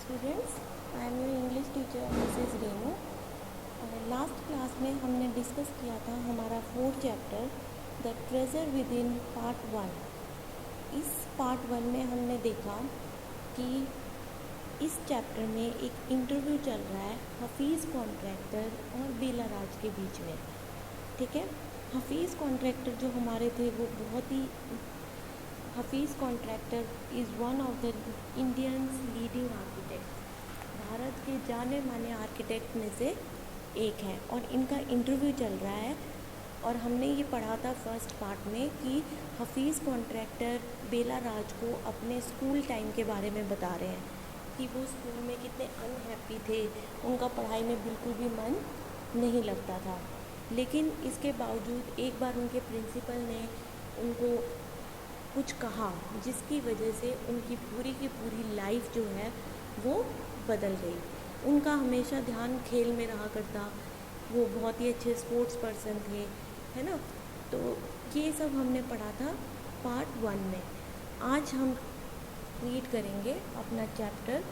Students, I am your English teacher Mrs Renu. Last class में हमने discuss किया था हमारा fourth chapter the treasure with in part one. इस पार्ट वन में हमने देखा कि इस चैप्टर में एक इंटरव्यू चल रहा है हफीज़ कॉन्ट्रैक्टर और बेला राज के बीच में। ठीक है, हफीज़ कॉन्ट्रैक्टर जो हमारे थे वो Hafeez contractor is one of the Indians leading architect, Bharat के जाने माने आर्किटेक्ट में से एक है और इनका इंटरव्यू चल रहा है। और हमने ये पढ़ा था फर्स्ट पार्ट में कि हफीज़ कॉन्ट्रैक्टर बेला राज को अपने स्कूल टाइम के बारे में बता रहे हैं कि वो स्कूल में कितने अनहैप्पी थे, उनका पढ़ाई में बिल्कुल भी मन नहीं लगता था। लेकिन इसके बावजूद एक बार उनके प्रिंसिपल ने उनको कुछ कहा जिसकी वजह से उनकी पूरी की पूरी लाइफ जो है वो बदल गई। उनका हमेशा ध्यान खेल में रहा करता, वो बहुत ही अच्छे स्पोर्ट्स पर्सन थे, है ना। तो ये सब हमने पढ़ा था पार्ट वन में। आज हम रीड करेंगे अपना chapter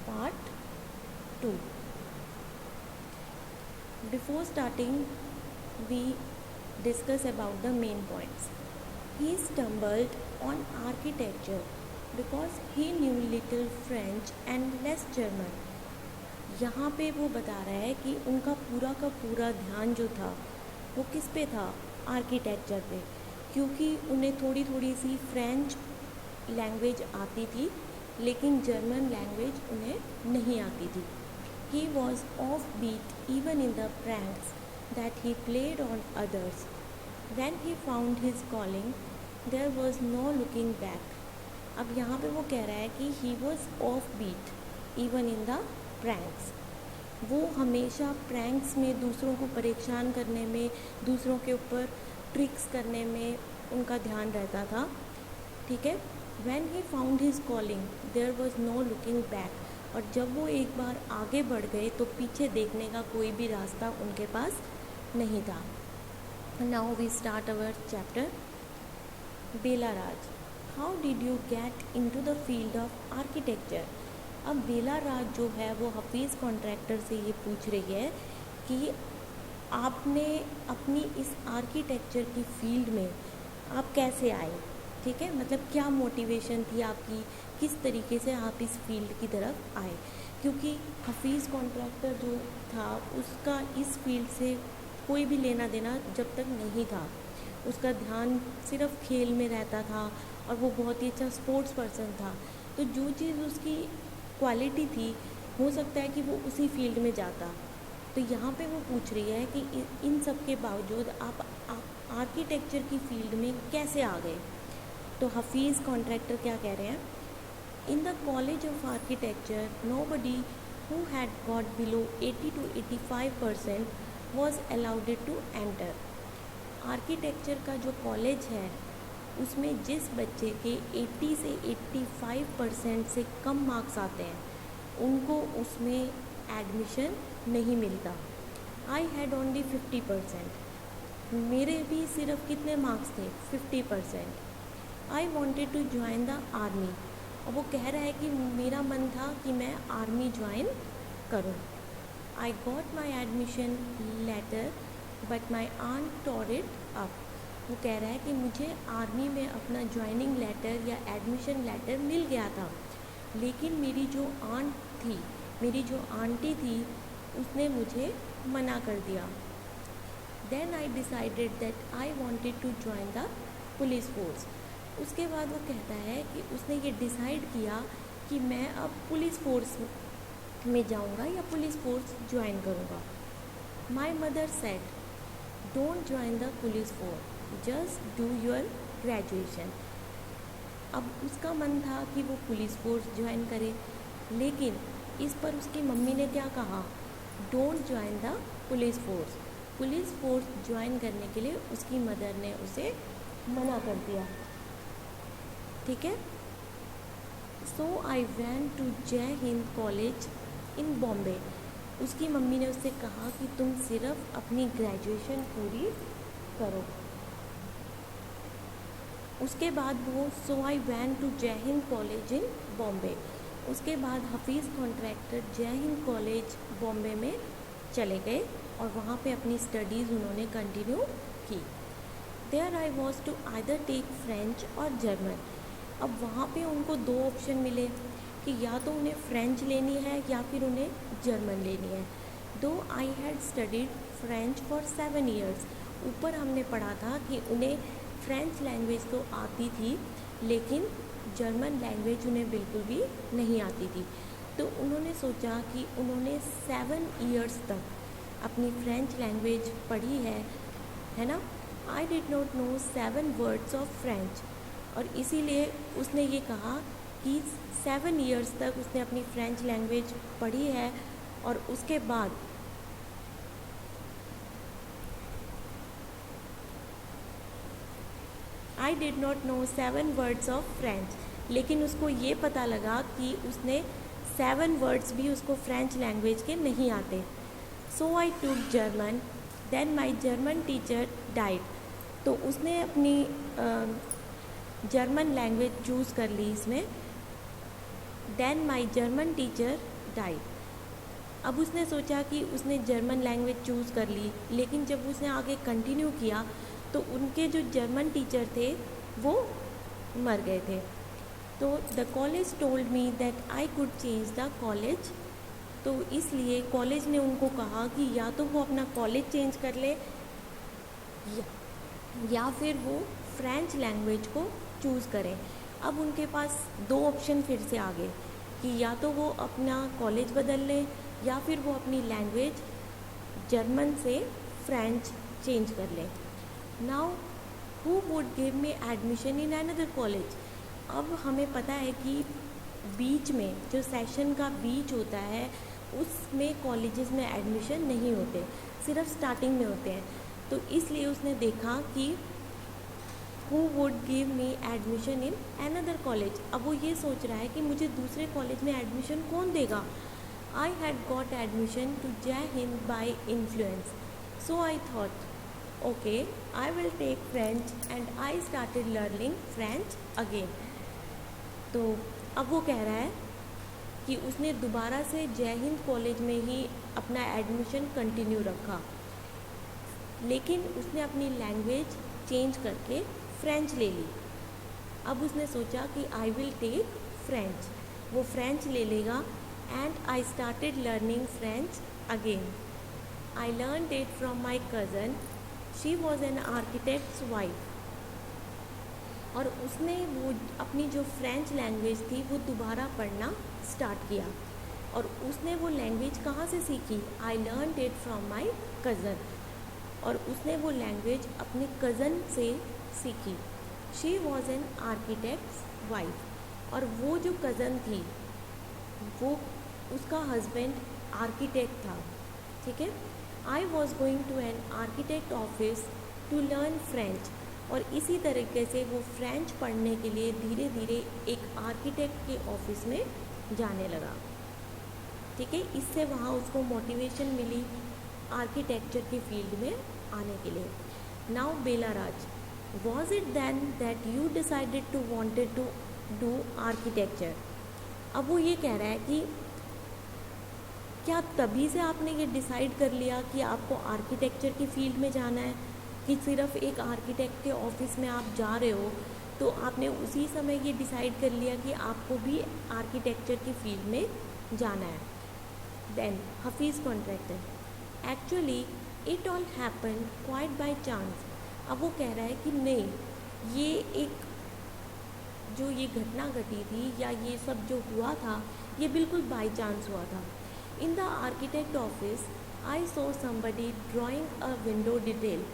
part two. Before starting we discuss about the main points. He stumbled on architecture because he knew little French and less German. यहाँ पे वो बता रहा है कि उनका पूरा का पूरा ध्यान जो था वो किस पे था, आर्किटेक्चर पे, क्योंकि उन्हें थोड़ी थोड़ी सी फ्रेंच लैंग्वेज आती थी लेकिन जर्मन लैंग्वेज उन्हें नहीं आती थी। He was offbeat even in the pranks that he played on others. When he found his calling, there was no looking back. अब यहाँ पे वो कह रहा है कि he was offbeat even in the pranks. वो हमेशा प्रैंक्स में दूसरों को परेशान करने में, दूसरों के ऊपर ट्रिक्स करने में उनका ध्यान रहता था। ठीक है, When he found his calling, there was no looking back. और जब वो एक बार आगे बढ़ गए तो पीछे देखने का कोई भी रास्ता उनके पास नहीं था। Now we start our chapter. Bela Raj, how did you get into the field of architecture? अब बेला राज जो है वो हफीज़ कॉन्ट्रैक्टर से ये पूछ रही है कि आपने अपनी इस आर्किटेक्चर की फील्ड में आप कैसे आए। ठीक है, मतलब क्या मोटिवेशन थी आपकी, किस तरीके से आप इस फील्ड की तरफ आए। क्योंकि हफीज़ कॉन्ट्रैक्टर जो था उसका इस फील्ड से कोई भी लेना देना जब तक नहीं था, उसका ध्यान सिर्फ खेल में रहता था और वो बहुत ही अच्छा स्पोर्ट्स पर्सन था। तो जो चीज़ उसकी क्वालिटी थी हो सकता है कि वो उसी फील्ड में जाता। तो यहाँ पे वो पूछ रही है कि इन सब के बावजूद आप आर्किटेक्चर की फील्ड में कैसे आ गए। तो हफीज़ कॉन्ट्रैक्टर क्या कह रहे हैं, in the college of architecture nobody who had got below 80 to 85% was allowed to enter. Architecture का जो कॉलेज है उसमें जिस बच्चे के 80 से 85% से कम मार्क्स आते हैं उनको उसमें एडमिशन नहीं मिलता। आई हैड ओनली 50%, मेरे भी सिर्फ कितने मार्क्स थे, 50%। I wanted to join the army, और वो कह रहा है कि मेरा मन था कि मैं आर्मी ज्वाइन करूँ। I got my admission letter but my aunt tore it up. वो कह रहा है कि मुझे आर्मी में अपना ज्वाइनिंग लेटर या एडमिशन लेटर मिल गया था, लेकिन मेरी जो आंट थी, मेरी जो आंटी थी, उसने मुझे मना कर दिया। Then I decided that I wanted to join the police force. उसके बाद वो कहता है कि उसने ये डिसाइड किया कि मैं अब पुलिस फोर्स में जाऊंगा या पुलिस फोर्स ज्वाइन करूंगा। My mother said don't join the police force, just do your graduation. अब उसका मन था कि वो पुलिस फोर्स ज्वाइन करे, लेकिन इस पर उसकी मम्मी ने क्या कहा, don't join the police force. Police force join करने के लिए उसकी मदर ने उसे मना कर दिया। ठीक है, सो I went to Jai Hind college in Bombay. उसकी मम्मी ने उससे कहा कि तुम सिर्फ अपनी ग्रेजुएशन पूरी करो। उसके बाद वो सो I went to Jai Hind college in Bombay, उसके बाद हफीज़ कॉन्ट्रैक्टर जय हिंद कॉलेज बॉम्बे में चले गए और वहाँ पे अपनी स्टडीज़ उन्होंने कंटिन्यू की। There I was to either take French और जर्मन। अब वहाँ पे उनको दो ऑप्शन मिले कि या तो उन्हें फ्रेंच लेनी है या फिर उन्हें जर्मन लेनी है। दो I had studied French for 7 years, ऊपर हमने पढ़ा था कि उन्हें फ्रेंच लैंग्वेज तो आती थी लेकिन जर्मन लैंग्वेज उन्हें बिल्कुल भी नहीं आती थी। तो उन्होंने सोचा कि उन्होंने 7 ईयर्स तक अपनी फ्रेंच लैंग्वेज पढ़ी है ना। I did not know 7 words of French, और इसीलिए उसने ये कहा कि 7 ईयर्स तक उसने अपनी फ्रेंच लैंग्वेज पढ़ी है और उसके बाद I did not know 7 words of French, लेकिन उसको ये पता लगा कि उसने 7 वर्ड्स भी उसको फ्रेंच लैंग्वेज के नहीं आते। सो आई टूक जर्मन, देन माई जर्मन टीचर डाइड। तो उसने अपनी जर्मन लैंग्वेज चूज़ कर ली इसमें। देन माई जर्मन टीचर डाइड। अब उसने सोचा कि उसने जर्मन लैंग्वेज चूज़ कर ली, लेकिन जब उसने आगे कंटिन्यू किया तो उनके जो जर्मन टीचर थे वो मर गए थे। तो the college told me that I could change the college. तो इसलिए कॉलेज ने उनको कहा कि या तो वो अपना कॉलेज चेंज कर ले या फिर वो फ्रेंच लैंग्वेज को चूज़ करें। अब उनके पास दो ऑप्शन फिर से आ गए कि या तो वो अपना कॉलेज बदल लें या फिर वो अपनी लैंग्वेज जर्मन से फ्रेंच चेंज कर लें। Now who would give me admission in another college. अब हमें पता है कि बीच में जो सेशन का बीच होता है उसमें कॉलेजेस में एडमिशन नहीं होते, सिर्फ स्टार्टिंग में होते हैं। तो इसलिए उसने देखा कि who would give me admission in another college. अब वो ये सोच रहा है कि मुझे दूसरे कॉलेज में एडमिशन कौन देगा। I had got admission to Jai Hind by influence, so I thought okay I will take French and I started learning French again. तो अब वो कह रहा है कि उसने दोबारा से जय हिंद कॉलेज में ही अपना एडमिशन कंटिन्यू रखा, लेकिन उसने अपनी लैंग्वेज चेंज करके फ्रेंच ले ली। अब उसने सोचा कि आई विल टेक फ्रेंच, वो फ्रेंच ले लेगा। And I started learning French again. I learned it from my cousin, she was an architects wife. और उसने वो अपनी जो फ्रेंच लैंग्वेज थी वो दोबारा पढ़ना स्टार्ट किया। और उसने वो लैंग्वेज कहाँ से सीखी? I learned it from my cousin. और उसने वो लैंग्वेज अपने कज़न से सीखी। She was an architects wife. और वो जो कज़न थी वो उसका हस्बैंड आर्किटेक्ट था, ठीक है। I was going to an architect office to learn French. और इसी तरीके से वो फ्रेंच पढ़ने के लिए धीरे धीरे एक आर्किटेक्ट के ऑफिस में जाने लगा, ठीक है। इससे वहाँ उसको मोटिवेशन मिली आर्किटेक्चर की फील्ड में आने के लिए। Now Bela Raj, was it then that you decided to wanted to do architecture. अब वो ये कह रहा है कि क्या तभी से आपने ये डिसाइड कर लिया कि आपको आर्किटेक्चर की फील्ड में जाना है, कि सिर्फ एक आर्किटेक्ट के ऑफिस में आप जा रहे हो तो आपने उसी समय ये डिसाइड कर लिया कि आपको भी आर्किटेक्चर की फील्ड में जाना है। Then Hafeez Contractor, actually it all happen quite by chance. अब वो कह रहा है कि नहीं, ये एक जो ये घटना घटी थी या ये सब जो हुआ था ये बिल्कुल बाय चांस हुआ था। In the architect office I saw somebody drawing a window detail.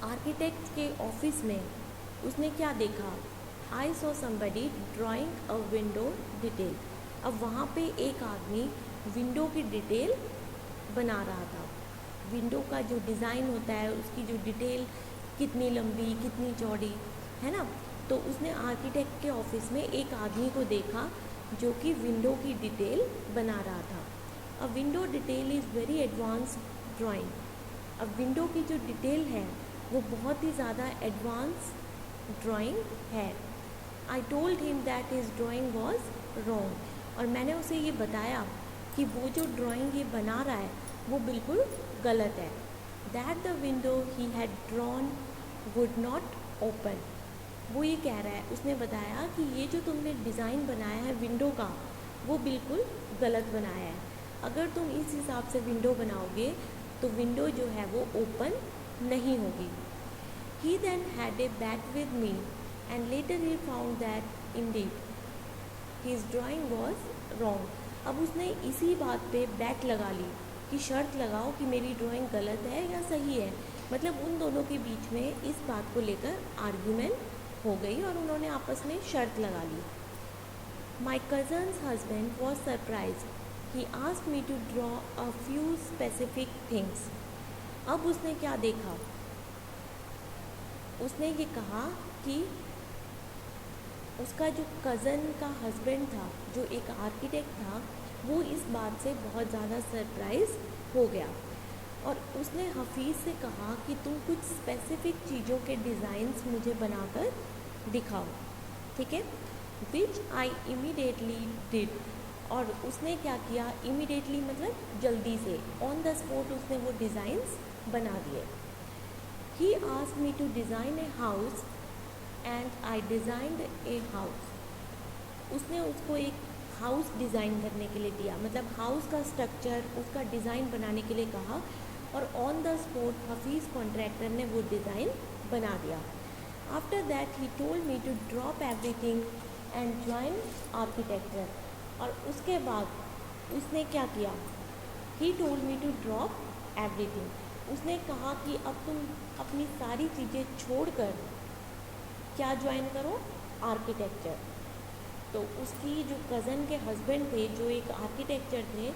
Architect के ऑफिस में उसने क्या देखा? I saw somebody drawing a window detail. अब वहाँ पे एक आदमी विंडो की डिटेल बना रहा था। विंडो का जो डिज़ाइन होता है उसकी जो डिटेल, कितनी लंबी कितनी चौड़ी, है ना। तो उसने आर्किटेक्ट के ऑफिस में एक आदमी को देखा जो कि विंडो की डिटेल बना रहा था। अ window detail is very advanced drawing. अब विंडो की जो डिटेल है वो बहुत ही ज़्यादा एडवांस ड्राइंग है। I told him that his drawing was wrong, और मैंने उसे ये बताया कि वो जो ड्राइंग ये बना रहा है वो बिल्कुल गलत है। That the window he had drawn would not open, वो ये कह रहा है, उसने बताया कि ये जो तुमने डिज़ाइन बनाया है विंडो का वो बिल्कुल गलत बनाया है। अगर तुम इस हिसाब से विंडो बनाओगे तो विंडो जो है वो ओपन नहीं होगी। He then had a bet with me and later he found that indeed his drawing was wrong. अब उसने इसी बात पे बैट लगा ली कि शर्त लगाओ कि मेरी ड्राइंग गलत है या सही है। मतलब उन दोनों के बीच में इस बात को लेकर आर्ग्यूमेंट हो गई और उन्होंने आपस में शर्त लगा ली। My cousin's husband was surprise, he asked me to draw a few specific things. अब उसने क्या देखा, उसने ये कहा कि उसका जो कज़न का हस्बैंड था जो एक आर्किटेक्ट था वो इस बात से बहुत ज़्यादा सरप्राइज हो गया और उसने हफीज़ से कहा कि तुम कुछ स्पेसिफिक चीज़ों के डिज़ाइंस मुझे बनाकर दिखाओ, ठीक है। विच आई इमीडिएटली डिड, और उसने क्या किया, इमीडिएटली मतलब जल्दी से, ऑन द स्पॉट उसने वो डिज़ाइंस बना दिए। He asked me to design a house and I designed a house. उसने उसको एक हाउस डिज़ाइन करने के लिए दिया, मतलब हाउस का स्ट्रक्चर उसका डिज़ाइन बनाने के लिए कहा और on the spot Hafeez Contractor ने वो डिज़ाइन बना दिया। After that he told me to drop everything and join architecture, और उसके बाद उसने क्या किया, he told me to drop everything. उसने कहा कि अब तुम अपनी सारी चीज़ें छोड़कर क्या ज्वाइन करो, आर्किटेक्चर। तो उसकी जो कज़न के हस्बैंड थे जो एक आर्किटेक्चर थे,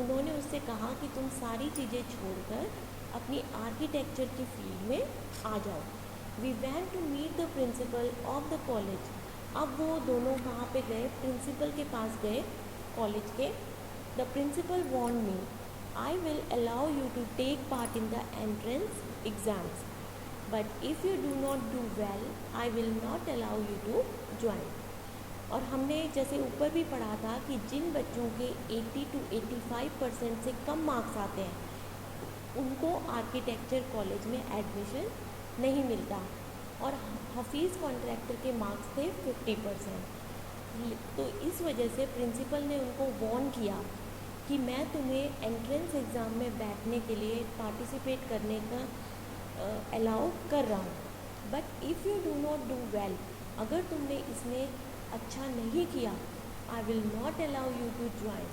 उन्होंने उससे कहा कि तुम सारी चीज़ें छोड़कर अपनी आर्किटेक्चर की फील्ड में आ जाओ। We went to meet the principal of the college. अब वो दोनों कहाँ पे गए, प्रिंसिपल के पास गए कॉलेज के। The principal warned me, I will allow you to take part in the entrance exams, but if you do not do well I will not allow you to join. और हमने जैसे ऊपर भी पढ़ा था कि जिन बच्चों के 80 to 85% से कम मार्क्स आते हैं उनको आर्किटेक्चर कॉलेज में एडमिशन नहीं मिलता, और हफीज़ कॉन्ट्रैक्टर के मार्क्स थे 50%। तो इस वजह से प्रिंसिपल ने उनको वार्न किया कि मैं तुम्हें एंट्रेंस एग्ज़ाम में बैठने के लिए पार्टिसिपेट करने का अलाउ कर रहा हूँ, but if you do not do well, अगर तुमने इसमें अच्छा नहीं किया, I will not allow you to join.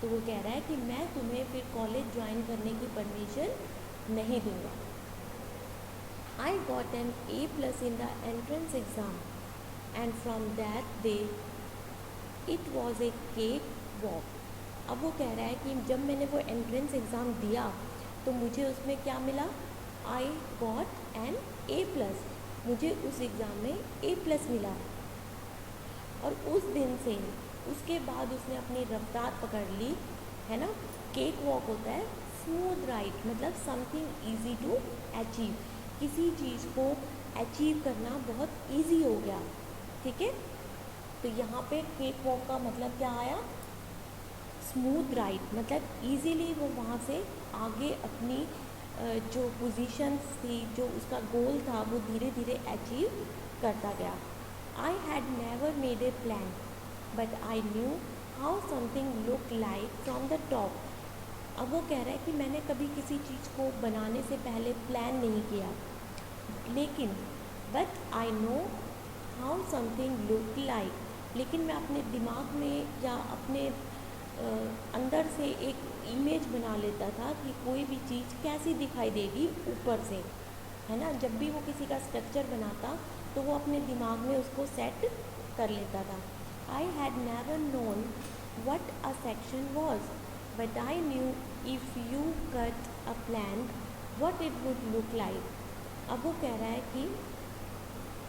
तो वो कह रहा है कि मैं तुम्हें फिर कॉलेज ज्वाइन करने की परमिशन नहीं दूंगा। I got an A+ in the entrance exam and from that day it was a cake walk. अब वो कह रहा है कि जब मैंने वो एंट्रेंस एग्ज़ाम दिया तो मुझे उसमें क्या मिला, आई गॉट एन A+, मुझे उस एग्ज़ाम में A+ मिला। और उस दिन से, उसके बाद उसने अपनी रफ्तार पकड़ ली, है ना। केक वॉक होता है स्मूथ राइड, मतलब समथिंग ईजी टू अचीव, किसी चीज़ को अचीव करना बहुत ईजी हो गया, ठीक है। तो यहाँ पे केक वॉक का मतलब क्या आया, स्मूथ राइड, मतलब ईजीली वो वहाँ से आगे अपनी जो पोजीशंस थी, जो उसका गोल था, वो धीरे धीरे अचीव करता गया। I had never made a plan, but I knew how something looked like from the top. अब वो कह रहा है कि मैंने कभी किसी चीज़ को बनाने से पहले प्लान नहीं किया, लेकिन but I know how something looked like, लेकिन मैं अपने दिमाग में या अपने अंदर से एक इमेज बना लेता था कि कोई भी चीज़ कैसी दिखाई देगी ऊपर से, है ना। जब भी वो किसी का स्ट्रक्चर बनाता तो वो अपने दिमाग में उसको सेट कर लेता था। I had never known what a section was, but I knew if you cut a plan what it would look like. अब वो कह रहा है कि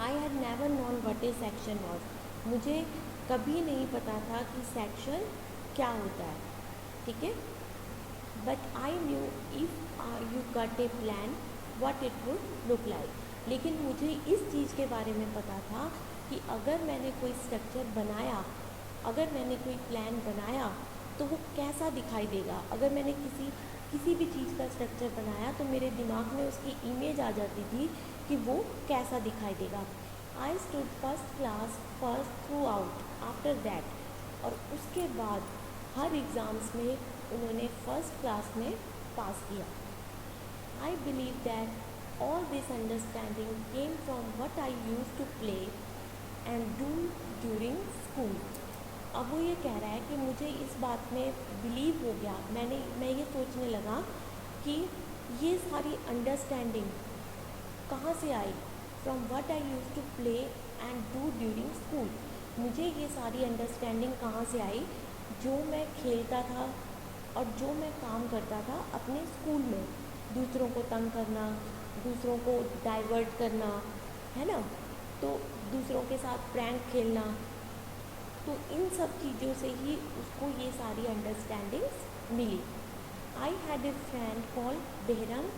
I had never known what A section was, मुझे कभी नहीं पता था कि सेक्शन क्या होता है, ठीक है। But I knew if you cut A plan what it would look like, लेकिन मुझे इस चीज़ के बारे में पता था कि कि अगर मैंने कोई स्ट्रक्चर बनाया, अगर मैंने कोई प्लान बनाया तो वो कैसा दिखाई देगा। अगर मैंने किसी भी चीज़ का स्ट्रक्चर बनाया तो मेरे दिमाग में उसकी इमेज आ जाती थी कि वो कैसा दिखाई देगा। I stood first class first through out after that. और उसके बाद हर एग्ज़ाम्स में उन्होंने फर्स्ट क्लास में पास किया। I believe that all this understanding came from what I use to play and do during school. अब वो ये कह रहा है कि मुझे इस बात में बिलीव हो गया, मैं ये सोचने लगा कि ये सारी अंडरस्टैंडिंग कहाँ से आई, from what I use to play and do during school. मुझे ये सारी अंडरस्टैंडिंग कहाँ से आई, जो मैं खेलता था और जो मैं काम करता था अपने स्कूल में, दूसरों को तंग करना, दूसरों को डाइवर्ट करना, है ना, तो दूसरों के साथ प्रैंक खेलना, तो इन सब चीज़ों से ही उसको ये सारी अंडरस्टैंडिंग्स मिली। I had a friend called Behram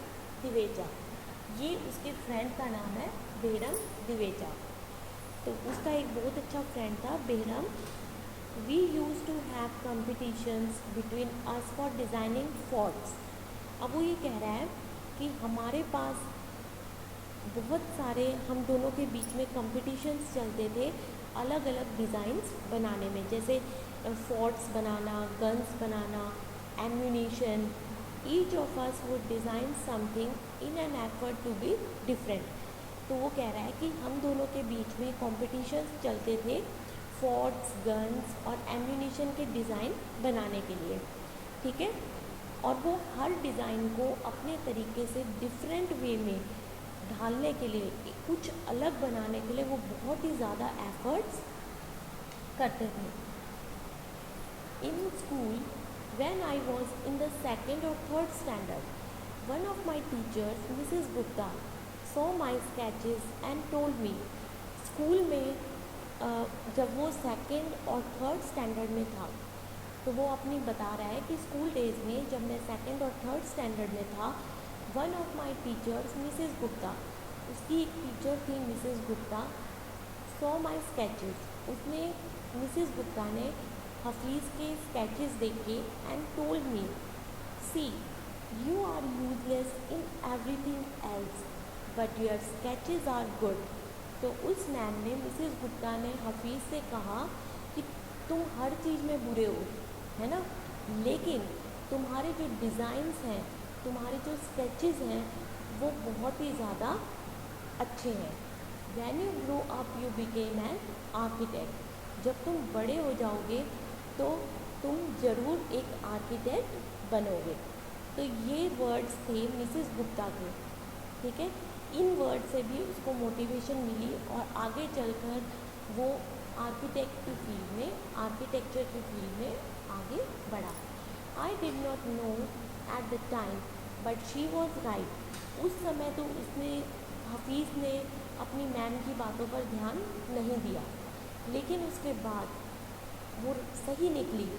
Diveja. ये उसके फ्रेंड का नाम है बेहरम दिवेजा। तो उसका एक बहुत अच्छा फ्रेंड था Behram. We use to have competitions between us for designing forts. अब वो ये कह रहा है कि हमारे पास बहुत सारे, हम दोनों के बीच में कॉम्पिटिशन्स चलते थे अलग अलग डिज़ाइंस बनाने में, जैसे फोर्ट्स बनाना, गन्स बनाना, ammunition. Each of us would design something in an effort to be different. तो वो कह रहा है कि हम दोनों के बीच में कॉम्पिटिशन्स चलते थे फोर्ट्स, गन्स और एम्यूनिशन के डिज़ाइन बनाने के लिए, ठीक है। और वो हर डिज़ाइन को अपने तरीके से डिफरेंट वे में ढालने के लिए, कुछ अलग बनाने के लिए वो बहुत ही ज़्यादा एफर्ट्स करते थे। In school when I was in the second और third standard, one of my teachers Mrs Gupta saw my sketches and told me. School में जब वो सेकेंड और थर्ड स्टैंडर्ड में था तो वो अपनी बता रहा है कि स्कूल डेज़ में जब मैं सेकेंड और थर्ड स्टैंडर्ड में था, one of my teachers Mrs Gupta, उसकी एक टीचर थी Mrs Gupta, saw my sketches, उसने, मिसेस गुप्ता ने हफीज़ के स्केचेस देखे and told me, see you are useless in everything else but your sketches are good. तो उस मैम ने, मिसेस गुप्ता ने हफीज़ से कहा कि तुम हर चीज़ में बुरे हो, है ना, लेकिन तुम्हारे जो डिज़ाइंस हैं, तुम्हारे जो स्केचेस हैं वो बहुत ही ज़्यादा अच्छे हैं। When you grow up you became an architect. जब तुम बड़े हो जाओगे तो तुम ज़रूर एक आर्किटेक्ट बनोगे। तो ये वर्ड्स थे मिसेस गुप्ता के, ठीक है। इन वर्ड से भी उसको मोटिवेशन मिली और आगे चलकर वो आर्किटेक्ट की फील्ड में, आर्किटेक्चर की फील्ड में आगे बढ़ा। I did not know at the time but she was right. उस समय तो उसने, हफीज़ ने अपनी मैम की बातों पर ध्यान नहीं दिया, लेकिन उसके बाद वो सही निकली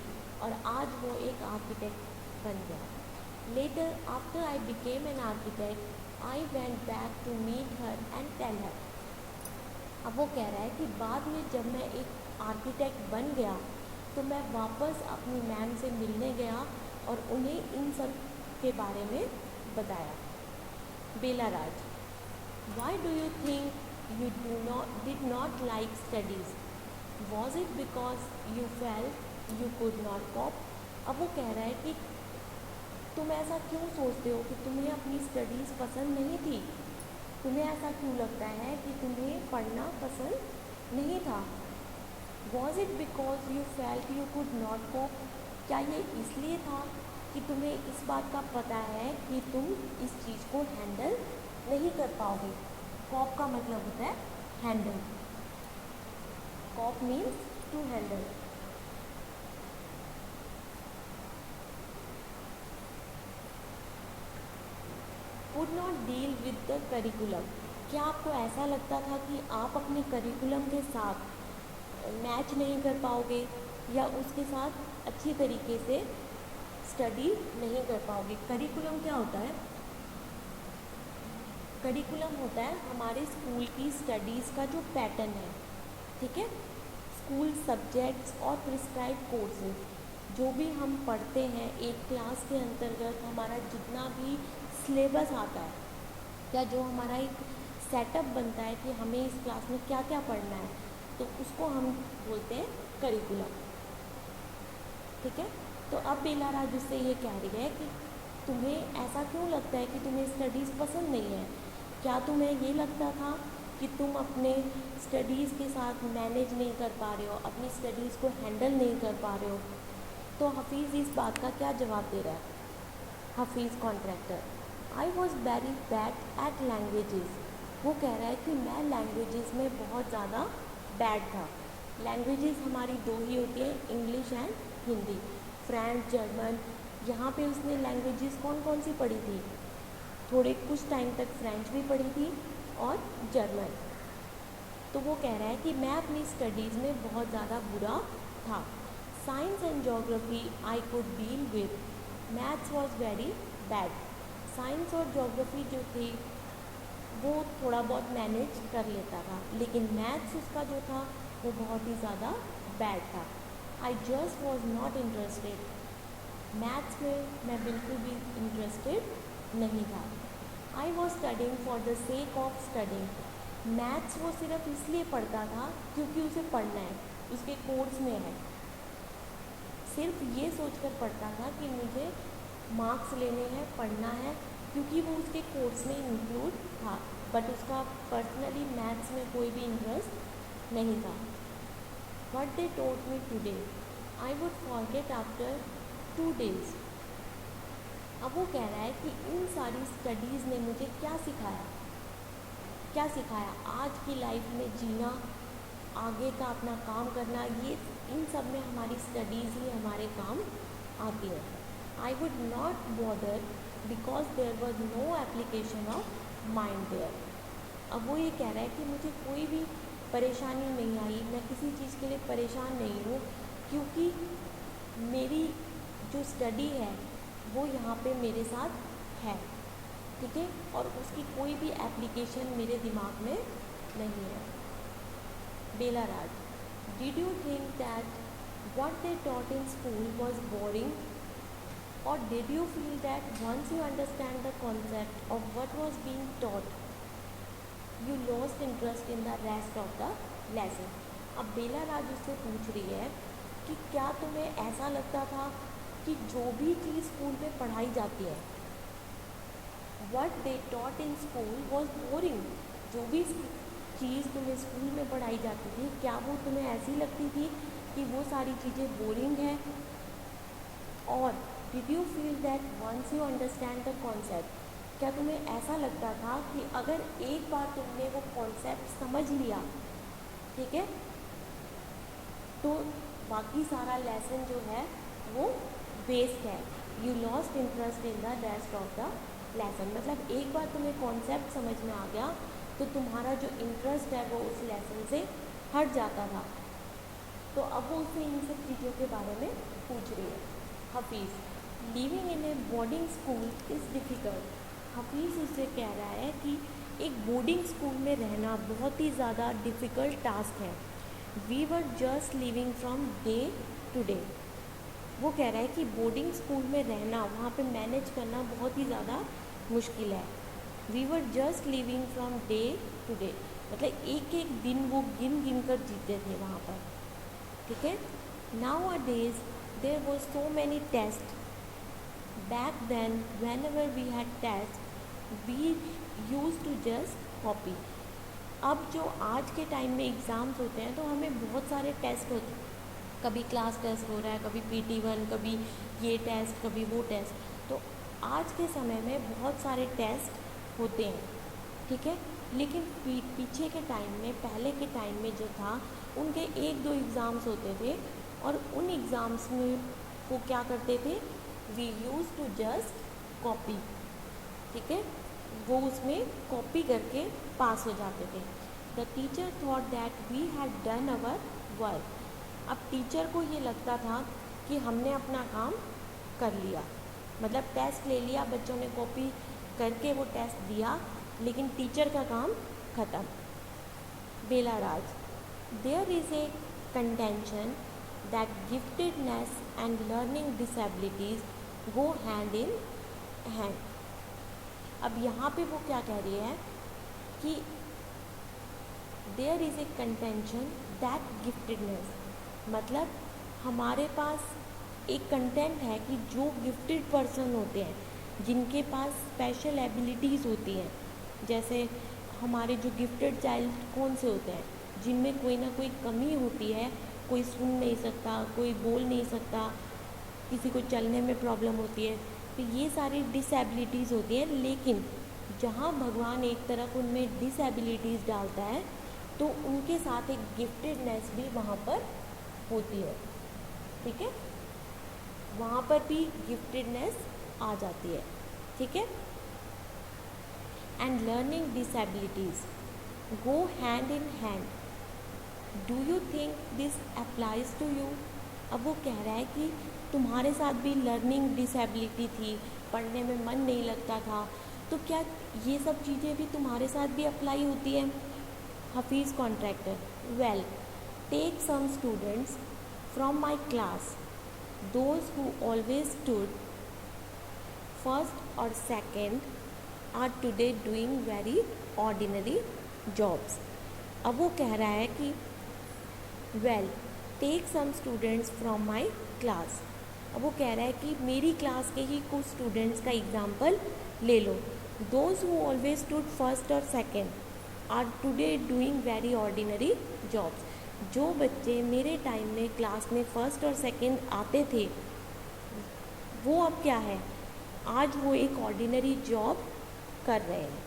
और आज वो एक आर्किटेक्ट बन गया। Later after I became an architect I went back to meet her and tell her. अब वो कह रहा है कि बाद में जब मैं एक आर्किटेक्ट बन गया तो मैं वापस अपनी मैम से मिलने गया और उन्हें इन सब के बारे में बताया। Bela Raj, why do you think you did not like studies? Was it because you felt you could not cope? अब वो कह रहा है कि तुम ऐसा क्यों सोचते हो कि तुम्हें अपनी स्टडीज़ पसंद नहीं थी? तुम्हें ऐसा क्यों लगता है कि तुम्हें पढ़ना पसंद नहीं था? Was it because you felt you could not cope? क्या ये इसलिए था कि तुम्हें इस बात का पता है कि तुम इस चीज़ को हैंडल नहीं कर पाओगे? कॉप का मतलब होता है handle. Cope means to handle. Could not deal with the curriculum. क्या आपको ऐसा लगता था कि आप अपने करिकुलम के साथ मैच नहीं कर पाओगे या उसके साथ अच्छी तरीके से स्टडी नहीं कर पाओगे? करिकुलम क्या होता है? करिकुलम होता है हमारे स्कूल की स्टडीज़ का जो पैटर्न है, ठीक है। स्कूल सब्जेक्ट्स और प्रिस्क्राइब कोर्सेज, जो भी हम पढ़ते हैं एक क्लास के अंतर्गत, हमारा जितना भी सिलेबस आता है या जो हमारा एक सेटअप बनता है कि हमें इस क्लास में क्या क्या पढ़ना है, तो उसको हम बोलते हैं करिकुलम। ठीक है। तो अब बेला राज उससे ये कह रही है कि तुम्हें ऐसा क्यों लगता है कि तुम्हें स्टडीज़ पसंद नहीं है? क्या तुम्हें ये लगता था कि तुम अपने स्टडीज़ के साथ मैनेज नहीं कर पा रहे हो, अपनी स्टडीज़ को हैंडल नहीं कर पा रहे हो? तो हफीज़ इस बात का क्या जवाब दे रहा है? Hafeez contractor, I was very bad at languages. वो कह रहा है कि मैं लैंग्वेजेस में बहुत ज़्यादा बैड था। लैंग्वेजेस हमारी दो ही होती हैं, English and Hindi, French, German. यहाँ पे उसने लैंग्वेजेस कौन कौन सी पढ़ी थी? थोड़े कुछ टाइम तक फ्रेंच भी पढ़ी थी और जर्मन। तो वो कह रहा है कि मैं अपनी स्टडीज़ में बहुत ज़्यादा बुरा था। Science and geography I could deal with, maths was very bad. Science और ज्योग्राफी जो थी वो थोड़ा बहुत मैनेज कर लेता था, लेकिन मैथ्स उसका जो था वो बहुत ही ज़्यादा बैड था। I just was not interested, maths में मैं बिल्कुल भी इंटरेस्टेड नहीं था। I was studying for the sake of studying, maths वो सिर्फ इसलिए पढ़ता था क्योंकि उसे पढ़ना है, उसके कोर्स में है, सिर्फ ये सोचकर पढ़ता था कि मुझे मार्क्स लेने हैं, पढ़ना है, क्योंकि वो उसके कोर्स में इंक्लूड था, बट उसका पर्सनली मैथ्स में कोई भी इंटरेस्ट नहीं था। What they told me today I would forget after 2 days। अब वो कह रहा है कि इन सारी स्टडीज़ ने मुझे क्या सिखाया, क्या सिखाया? आज की लाइफ में जीना, आगे का अपना काम करना, ये इन सब में हमारी स्टडीज़ ही हमारे काम आती है। I would not bother because there was no application of mind there. अब वो ये कह रहा है कि मुझे कोई भी परेशानी नहीं आई, मैं किसी चीज़ के लिए परेशान नहीं हूँ, क्योंकि मेरी जो स्टडी है वो यहाँ पे मेरे साथ है। ठीक है, और उसकी कोई भी एप्लीकेशन मेरे दिमाग में नहीं है। Bela Raj, did you think that what they taught in school was boring, or did you feel that once you understand the concept of what was being taught, you lost interest in the rest of the lesson? अब बेला राज उससे पूछ रही है कि क्या तुम्हें ऐसा लगता था कि जो भी चीज़ स्कूल में पढ़ाई जाती है, what they taught in school was boring, जो भी चीज़ तुम्हें स्कूल में पढ़ाई जाती थी, क्या वो तुम्हें ऐसी लगती थी कि वो सारी चीज़ें बोरिंग हैं? और did you feel that once you understand the concept, क्या तुम्हें ऐसा लगता था कि अगर एक बार तुमने वो कॉन्सेप्ट समझ लिया, ठीक है, तो बाकी सारा लेसन जो है वो वेस्ट है? You lost interest in the rest of the lesson, मतलब एक बार तुम्हें कॉन्सेप्ट समझ में आ गया तो तुम्हारा जो इंटरेस्ट है वो उस लेसन से हट जाता था। तो अब वो उससे इन सब चीज़ों के बारे में पूछ रही है। Hafeez, living in A boarding school is difficult. Hafeez उससे कह रहा है कि एक बोर्डिंग स्कूल में रहना बहुत ही ज़्यादा डिफ़िकल्ट टास्क है। We were just living from day to day. वो कह रहा है कि बोर्डिंग स्कूल में रहना, वहाँ पे मैनेज करना बहुत ही ज़्यादा मुश्किल है। We were just living from day to day, मतलब एक एक दिन वो गिन गिन कर जीते थे वहाँ पर। ठीक है। Nowadays there was so many test, back then whenever we had test we use to just copy. अब जो आज के टाइम में एग्ज़ाम्स होते हैं तो हमें बहुत सारे टेस्ट होते हैं, कभी क्लास टेस्ट हो रहा है, कभी PT1, कभी ये टेस्ट, कभी वो टेस्ट। तो आज के समय में बहुत सारे टेस्ट होते हैं, ठीक है, लेकिन पीछे के टाइम में, पहले के टाइम में जो था, उनके 1-2 एग्ज़ाम्स होते थे और उन एग्ज़ाम्स में वो क्या करते थे, we used to just copy. ठीक है, वो उसमें कॉपी करके पास हो जाते थे। The teacher thought that we had done our work. अब टीचर को ये लगता था कि हमने अपना काम कर लिया, मतलब टेस्ट ले लिया, बच्चों ने कॉपी करके वो टेस्ट दिया, लेकिन टीचर का काम ख़त्म। बेला राज, There is a contention that giftedness and learning disabilities go hand in hand. अब यहाँ पे वो क्या कह रही है कि there is a contention that giftedness, मतलब हमारे पास एक कंटेंट है कि जो गिफ्टेड पर्सन होते हैं, जिनके पास स्पेशल एबिलिटीज़ होती हैं, जैसे हमारे जो गिफ्टेड चाइल्ड कौन से होते हैं, जिनमें कोई ना कोई कमी होती है, कोई सुन नहीं सकता, कोई बोल नहीं सकता, किसी को चलने में प्रॉब्लम होती है, तो ये सारी डिसेबिलिटीज़ होती हैं। लेकिन जहाँ भगवान एक तरफ उनमें डिसेबिलिटीज़ डालता है तो उनके साथ एक गिफ्टेडनेस भी वहाँ पर होती है, ठीक है, वहाँ पर भी गिफ्टेडनेस आ जाती है, ठीक है। And learning disabilities go hand in hand, do you think this applies to you. अब वो कह रहा है कि तुम्हारे साथ भी लर्निंग डिसेबिलिटी थी, पढ़ने में मन नहीं लगता था, तो क्या ये सब चीज़ें भी तुम्हारे साथ भी अप्लाई होती हैं। Hafeez Contractor, well take some students from my class, those who always stood first और second are today doing very ordinary jobs. अब वो कह रहा है कि well take some students from my class. अब वो कह रहा है कि मेरी क्लास के ही कुछ स्टूडेंट्स का एग्जाम्पल ले लो। Those who always stood first और second are today doing very ordinary jobs. जो बच्चे मेरे टाइम में क्लास में फर्स्ट और सेकेंड आते थे, वो अब क्या है, आज वो एक ऑर्डिनरी जॉब कर रहे हैं,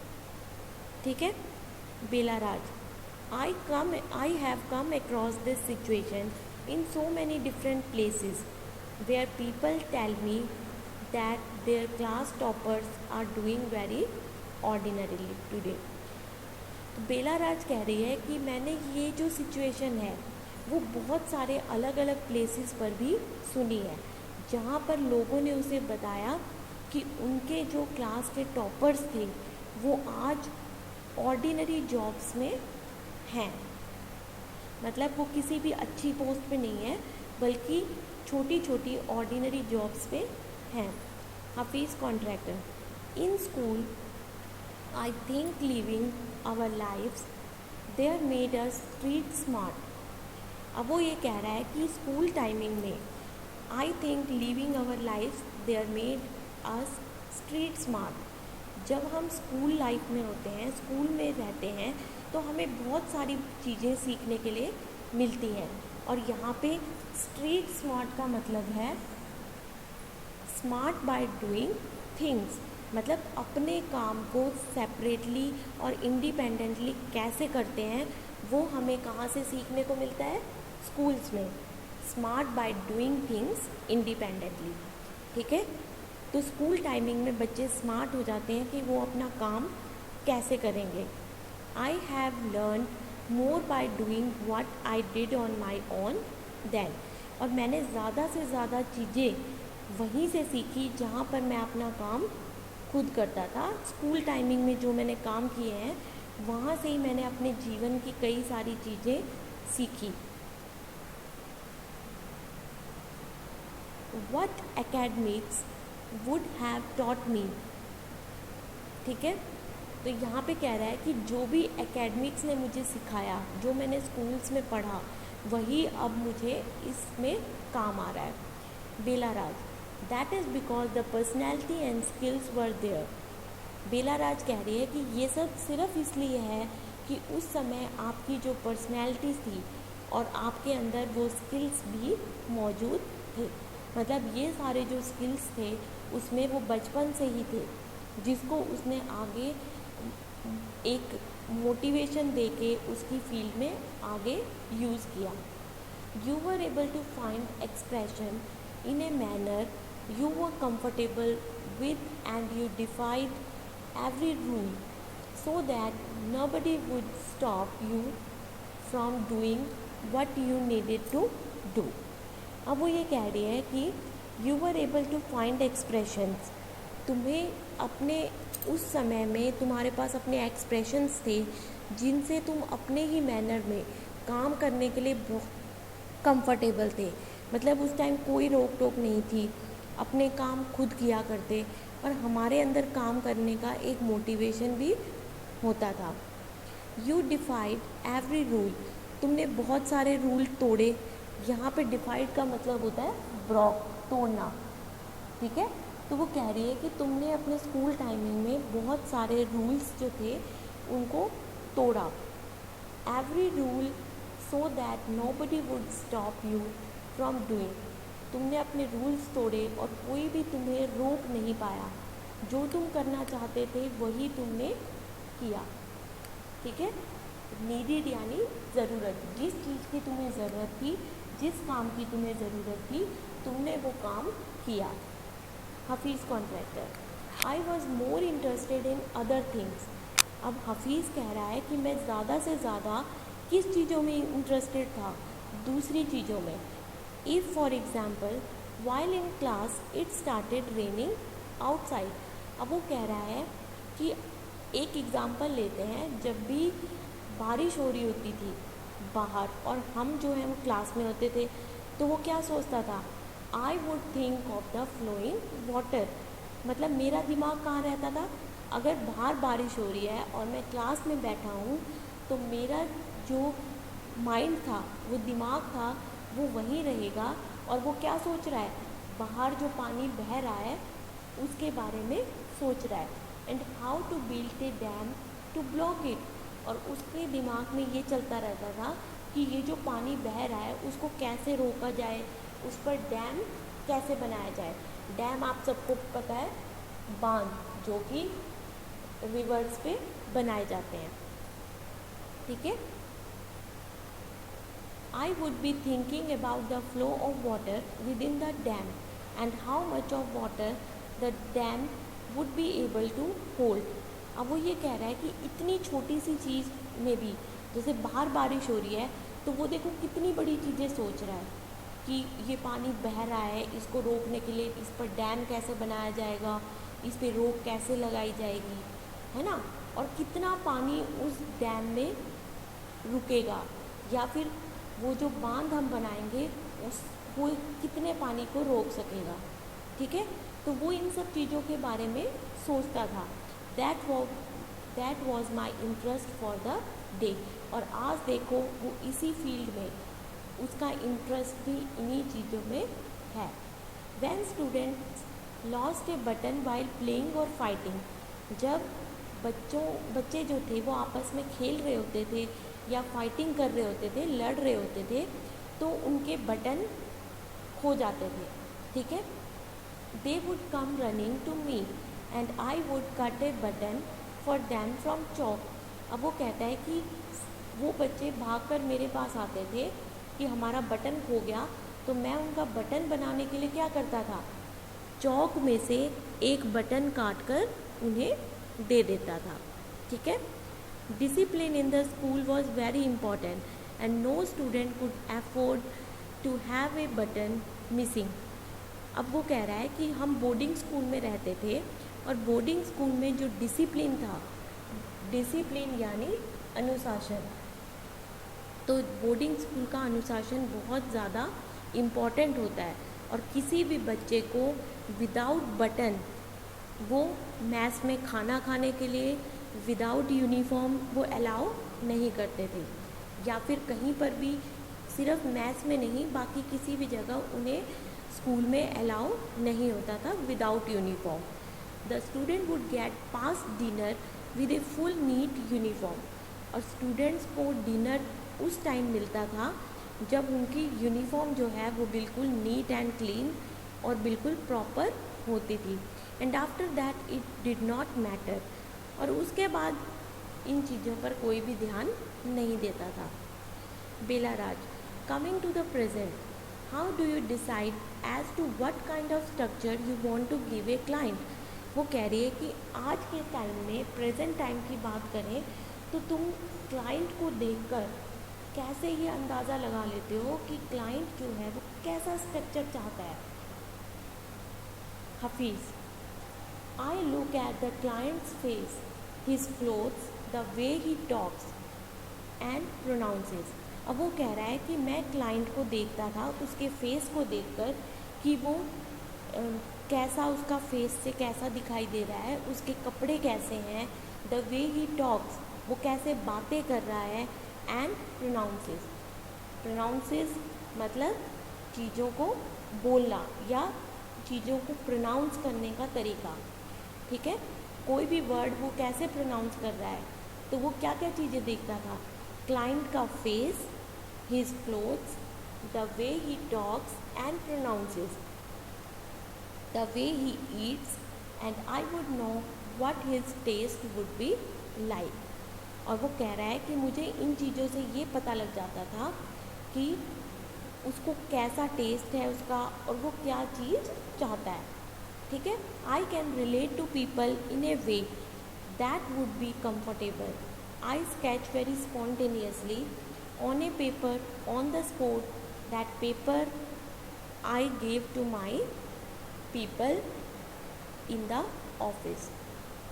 ठीक है। बेला राज, I have come across this situation in so many different places where people tell me that their class toppers are doing very ordinarily today. तो बेला राज कह रही है कि मैंने ये जो सिचुएशन है वो बहुत सारे अलग अलग प्लेसेस पर भी सुनी है, जहाँ पर लोगों ने उसे बताया कि उनके जो क्लास के टॉपर्स थे वो आज ऑर्डिनरी जॉब्स में हैं, मतलब वो किसी भी अच्छी पोस्ट पे नहीं है, बल्कि छोटी छोटी ऑर्डिनरी जॉब्स पे हैं। Hafeez Contractor, in school I think living our lives there made us street smart. अब वो ये कह रहा है कि स्कूल टाइमिंग में I think living our lives there made us street smart. जब हम स्कूल लाइफ में होते हैं, स्कूल में रहते हैं, तो हमें बहुत सारी चीज़ें सीखने के लिए मिलती हैं। और यहाँ पे स्ट्रीट स्मार्ट का मतलब है स्मार्ट बाय डूइंग थिंग्स, मतलब अपने काम को सेपरेटली और इंडिपेंडेंटली कैसे करते हैं वो हमें कहाँ से सीखने को मिलता है, स्कूल्स में। Smart by doing things independently, ठीक है। तो स्कूल टाइमिंग में बच्चे स्मार्ट हो जाते हैं कि वो अपना काम कैसे करेंगे। I have learned more by doing what I did on my own then। और मैंने ज़्यादा से ज़्यादा चीज़ें वहीं से सीखी जहाँ पर मैं अपना काम खुद करता था। स्कूल टाइमिंग में जो मैंने काम किए हैं वहाँ से ही मैंने अपने जीवन की कई सारी चीज़ें सीखी। What academics would have taught me, ठीक है। तो यहाँ पे कह रहा है कि जो भी एकेडमिक्स ने मुझे सिखाया, जो मैंने स्कूल्स में पढ़ा, वही अब मुझे इसमें काम आ रहा है। Bela Raj, that is because the personality and skills were there. Bela Raj कह रही है कि ये सब सिर्फ इसलिए है कि उस समय आपकी जो पर्सनैलिटी थी और आपके अंदर वो स्किल्स भी मौजूद थे, मतलब ये सारे जो स्किल्स थे उसमें वो बचपन से ही थे, जिसको उसने आगे एक मोटिवेशन देके उसकी फील्ड में आगे यूज़ किया। You were able to find expression in a manner you were comfortable with and you defied every rule so that nobody would stop you from doing what you needed to do. अब वो ये कह रही है कि you were able to find expressions, तुम्हें अपने उस समय में तुम्हारे पास अपने एक्सप्रेशंस थे जिनसे तुम अपने ही मैनर में काम करने के लिए बहुत कंफर्टेबल थे। मतलब उस टाइम कोई रोक टोक नहीं थी, अपने काम खुद किया करते, और हमारे अंदर काम करने का एक मोटिवेशन भी होता था। यू डिफाइड एवरी रूल, तुमने बहुत सारे रूल तोड़े। यहाँ पे डिफाइड का मतलब होता है ब्रोक, तोड़ना, ठीक है। तो वो कह रही है कि तुमने अपने स्कूल टाइमिंग में बहुत सारे रूल्स जो थे उनको तोड़ा। Every rule so that nobody would stop you from doing, तुमने अपने रूल्स तोड़े और कोई भी तुम्हें रोक नहीं पाया। जो तुम करना चाहते थे वही तुमने किया, ठीक है। नीडेड यानी ज़रूरत, जिस चीज़ की तुम्हें ज़रूरत थी, जिस काम की तुम्हें ज़रूरत थी, तुमने वो काम किया। Hafeez contractor, I was more interested in other things. अब हफीज़ कह रहा है कि मैं ज़्यादा से ज़्यादा किस चीज़ों में इंटरेस्टेड था, दूसरी चीज़ों में। If for example while in class it started raining outside. अब वो कह रहा है कि एक एग्ज़ाम्पल लेते हैं, जब भी बारिश हो रही होती थी बाहर और हम जो है हम क्लास में होते थे, तो वो क्या सोचता था, I would think of the flowing water. मतलब मेरा दिमाग कहाँ रहता था, अगर बाहर बारिश हो रही है और मैं क्लास में बैठा हूँ, तो मेरा जो माइंड था, वो दिमाग था, वो वहीं रहेगा। और वो क्या सोच रहा है, बाहर जो पानी बह रहा है उसके बारे में सोच रहा है। And how to build a dam to block it, और उसके दिमाग में ये चलता रहता था कि ये जो पानी बह रहा है उसको कैसे रोका जाए, उस पर डैम कैसे बनाया जाए। डैम आप सबको पता है, बांध जो कि रिवर्स पे बनाए जाते हैं, ठीक है। I would be thinking about the flow of water within the dam and how much of water the dam would be able to hold. अब वो ये कह रहा है कि इतनी छोटी सी चीज़ में भी, जैसे बाहर बारिश हो रही है, तो वो देखो कितनी बड़ी चीज़ें सोच रहा है कि ये पानी बह रहा है, इसको रोकने के लिए इस पर डैम कैसे बनाया जाएगा, इस पर रोक कैसे लगाई जाएगी, है ना। और कितना पानी उस डैम में रुकेगा, या फिर वो जो बांध हम बनाएंगे उस वो कितने पानी को रोक सकेगा, ठीक है। तो वो इन सब चीज़ों के बारे में सोचता था। That was my interest for the day. और आज देखो वो इसी फील्ड में, उसका इंटरेस्ट भी इन्हीं चीज़ों में है। When students lost A button while playing और फाइटिंग, जब बच्चे जो थे वो आपस में खेल रहे होते थे या फाइटिंग कर रहे होते थे, लड़ रहे होते थे, तो उनके बटन खो जाते थे, ठीक है। They would come running to me and I would cut a button for them from chalk. अब वो कहता है कि वो बच्चे भागकर मेरे पास आते थे कि हमारा बटन खो गया, तो मैं उनका बटन बनाने के लिए क्या करता था, चौक में से एक बटन काट कर उन्हें दे देता था, ठीक है। Discipline in the school was very important and no student could afford to have a button missing. अब वो कह रहा है कि हम बोर्डिंग स्कूल में रहते थे और बोर्डिंग स्कूल में जो डिसिप्लिन था, डिसिप्लिन यानी अनुशासन, तो बोर्डिंग स्कूल का अनुशासन बहुत ज़्यादा इम्पॉर्टेंट होता है। और किसी भी बच्चे को विदाउट बटन, वो मैस में खाना खाने के लिए विदाउट यूनिफॉर्म वो अलाउ नहीं करते थे, या फिर कहीं पर भी, सिर्फ मैथ्स में नहीं, बाकी किसी भी जगह उन्हें स्कूल में अलाउ नहीं होता था without uniform. The student would get pass dinner with a full neat uniform, और स्टूडेंट्स को डिनर उस टाइम मिलता था जब उनकी यूनिफॉर्म जो है वो बिल्कुल नीट एंड क्लीन और बिल्कुल प्रॉपर होती थी। And after that it did not matter, और उसके बाद इन चीज़ों पर कोई भी ध्यान नहीं देता था। Bela Raj, coming to the present, how do you decide as to what kind of structure you want to give a client. वो कह रही है कि आज के टाइम में, प्रेजेंट टाइम की बात करें, तो तुम क्लाइंट को देखकर कैसे ये अंदाज़ा लगा लेते हो कि क्लाइंट जो है वो कैसा स्ट्रक्चर चाहता है। Hafeez, I look at the client's face, his clothes, the way he talks and pronounces. अब वो कह रहा है कि मैं क्लाइंट को देखता था, उसके फेस को देखकर कि वो कैसा, उसका फेस से कैसा दिखाई दे रहा है, उसके कपड़े कैसे हैं, द वे ही टॉक्स, वो कैसे बातें कर रहा है, एंड प्रोनाउंसेस। प्रोनाउंसेस मतलब चीज़ों को बोलना या चीज़ों को प्रोनाउंस करने का तरीका, ठीक है। कोई भी वर्ड वो कैसे प्रोनाउंस कर रहा है, तो वो क्या क्या चीज़ें देखता था, क्लाइंट का face, his clothes, the way he talks and pronounces, the way he eats, and I would know what his taste would be like. और वो कह रहा है कि मुझे इन चीज़ों से ये पता लग जाता था कि उसको कैसा टेस्ट है उसका और वो क्या चीज़ चाहता है, ठीक है। I can relate to people in a way that would be comfortable. I sketch very spontaneously on a paper on the spot, that paper I gave to my people in the office.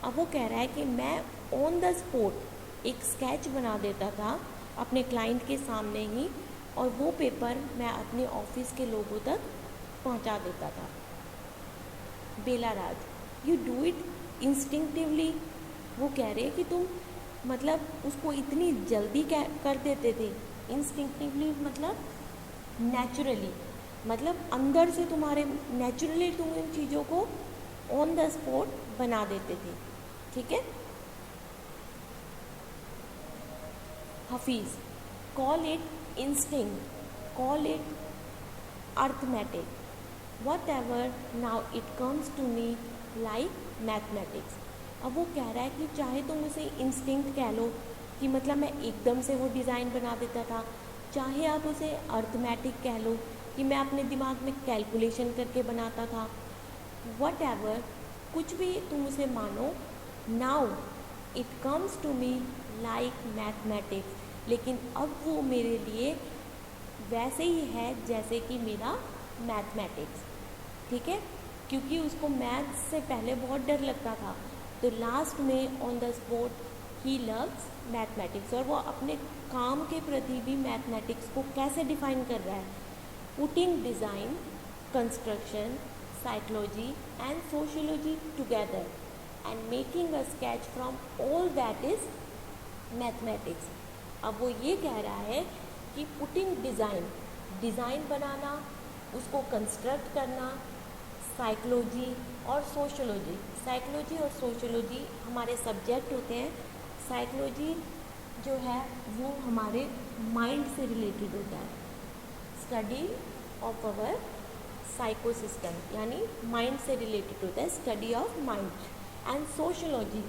अब वो कह रहा है कि मैं on the spot एक sketch बना देता था अपने क्लाइंट के सामने ही, और वो पेपर मैं अपने ऑफिस के लोगों तक पहुंचा देता था। बेला राज, यू डू इट इंस्टिंक्टिवली। वो कह रहे कि तुम मतलब उसको इतनी जल्दी कर देते थे। इंस्टिंक्टिवली मतलब नेचुरली, मतलब अंदर से तुम्हारे नेचुरली तुम इन चीज़ों को ऑन द स्पॉट बना देते थे, ठीक है। Hafeez, call it instinct, call it arithmetic, whatever, now it comes to me like mathematics. अब वो कह रहा है कि चाहे तुम उसे इंस्टिंक्ट कह लो कि मतलब मैं एकदम से वो डिज़ाइन बना देता था, चाहे आप उसे अर्थमेटिक कह लो कि मैं अपने दिमाग में कैलकुलेशन करके बनाता था, वट एवर, कुछ भी तुम उसे मानो। Now it comes to me like mathematics, लेकिन अब वो मेरे लिए वैसे ही है जैसे कि मेरा मैथमेटिक्स, ठीक है। क्योंकि उसको मैथ्स से पहले बहुत डर लगता था, तो लास्ट में on the spot he loves mathematics. और वो अपने काम के प्रति भी मैथमेटिक्स को कैसे डिफाइन कर रहा है, putting design, construction, psychology and sociology together and making a sketch from all that is mathematics. अब वो ये कह रहा है कि पुटिंग डिज़ाइन, डिज़ाइन बनाना, उसको कंस्ट्रक्ट करना, साइकोलॉजी और सोशियोलॉजी। साइकोलॉजी और सोशियोलॉजी हमारे सब्जेक्ट होते हैं। साइकोलॉजी जो है वो हमारे माइंड से रिलेटेड होता है, study of our psycho system, यानी माइंड से रिलेटेड होता है, study of mind. And sociology,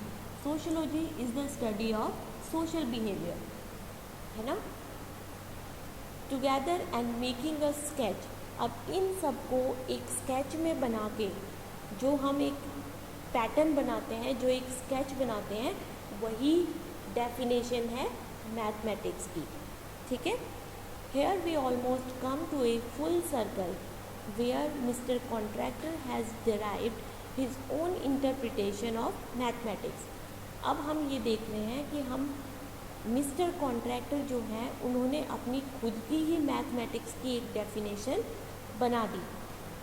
sociology is the study of social behaviour, है ना। Together and making a sketch, अब इन सबको एक स्केच में बना के जो हम एक पैटर्न बनाते हैं, जो एक स्केच बनाते हैं, वही डेफिनेशन है मैथमेटिक्स की, ठीक है। Here we almost come to a full circle where Mr Contractor has derived his own interpretation of mathematics. अब हम ये देख रहे हैं कि हम मिस्टर कॉन्ट्रैक्टर जो हैं उन्होंने अपनी खुद की ही मैथमेटिक्स की एक डेफिनेशन बना दी।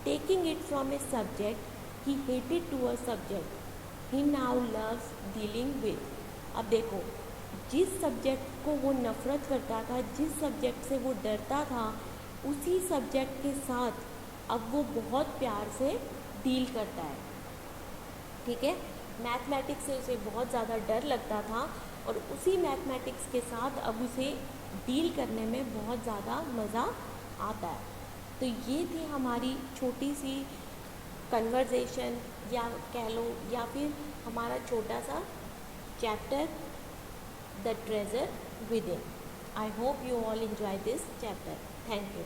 Taking it from a subject he hated to a subject he now loves dealing with. अब देखो, जिस सब्जेक्ट को वो नफ़रत करता था, जिस सब्जेक्ट से वो डरता था, उसी सब्जेक्ट के साथ अब वो बहुत प्यार से डील करता है, ठीक है। मैथमेटिक्स से उसे बहुत ज़्यादा डर लगता था और उसी मैथमेटिक्स के साथ अब उसे डील करने में बहुत ज़्यादा मज़ा आता है। तो ये थी हमारी छोटी सी कन्वर्सेशन, या कह लो, या फिर हमारा छोटा सा chapter the treasure with in. I hope you all enjoy this chapter. Thank you.